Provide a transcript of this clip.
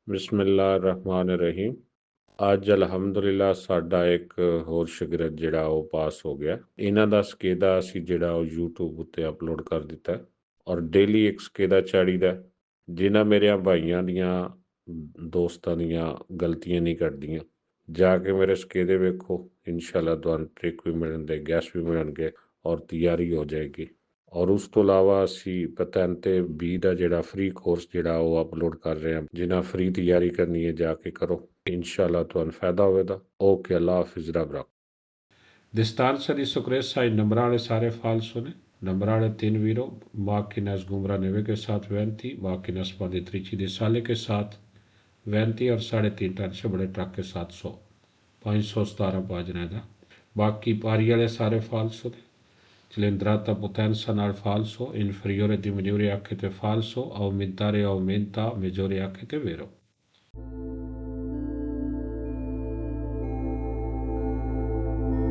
ਬਿਸਮਿਲ੍ਲਾਹਿਰਰਹਿਮਾਨਿਰਰਹੀਮ। ਅੱਜ ਅਲਹਮਦੁਲਿਲਾ ਸਾਡਾ ਇੱਕ ਹੋਰ ਸ਼ਾਗਿਰਦ ਜਿਹੜਾ ਉਹ ਪਾਸ ਹੋ ਗਿਆ। ਇਹਨਾਂ ਦਾ ਸਕੇਦਾ ਅਸੀਂ ਜਿਹੜਾ ਉਹ YouTube ਉੱਤੇ ਅਪਲੋਡ ਕਰ ਦਿੱਤਾ ਔਰ ਡੇਲੀ ਇੱਕ ਸਕੇਦਾ ਚਾੜੀਦਾ। ਜਿਨ੍ਹਾਂ ਮੇਰਿਆਂ ਭਾਈਆਂ ਦੀਆਂ ਦੋਸਤਾਂ ਦੀਆਂ ਗਲਤੀਆਂ ਨਹੀਂ ਕੱਢਦੀਆਂ, ਜਾ ਕੇ ਮੇਰੇ ਸਕੇਦੇ ਵੇਖੋ। ਇਨਸ਼ਾਅੱਲਾ ਤੁਹਾਨੂੰ ਟ੍ਰਿਕ ਵੀ ਮਿਲਣਗੇ, ਗੈਸ ਵੀ ਮਿਲਣਗੇ ਔਰ ਤਿਆਰੀ ਹੋ ਜਾਏਗੀ। ਔਰ ਉਸ ਤੋਂ ਇਲਾਵਾ ਅਸੀਂ ਪਤਨ ਤੇ 20 ਦਾ ਜਿਹੜਾ ਫ੍ਰੀ ਕੋਰਸ ਜਿਹੜਾ ਉਹ ਅਪਲੋਡ ਕਰ ਰਹੇ ਹਾਂ। ਜਿਨ੍ਹਾਂ ਫ੍ਰੀ ਤਿਆਰੀ ਕਰਨੀ ਹੈ ਜਾ ਕੇ ਕਰੋ, ਇਨਸ਼ਾਅੱਲਾ ਤੁਹਾਨੂੰ ਫਾਇਦਾ ਹੋਵੇਗਾ। ਓਕੇ, ਅੱਲਾ ਹਾਫਿਜ਼, ਰੱਬ ਰੱਖ। Distanza di soccorsa il numerale sare falso ne, numerale tin viro, máquinas gumraneve के साथ 20, máquinas spaditrici di sale के साथ 20 और 3.5 टन से बड़े ट्रक के साथ 100, 517 pagine da। बाकी पारी वाले सारे फाल्सो ने। Cilindrata potenza nel falso, inferiore diminuire anche te falso, aumentare aumenta, maggiore anche te vero।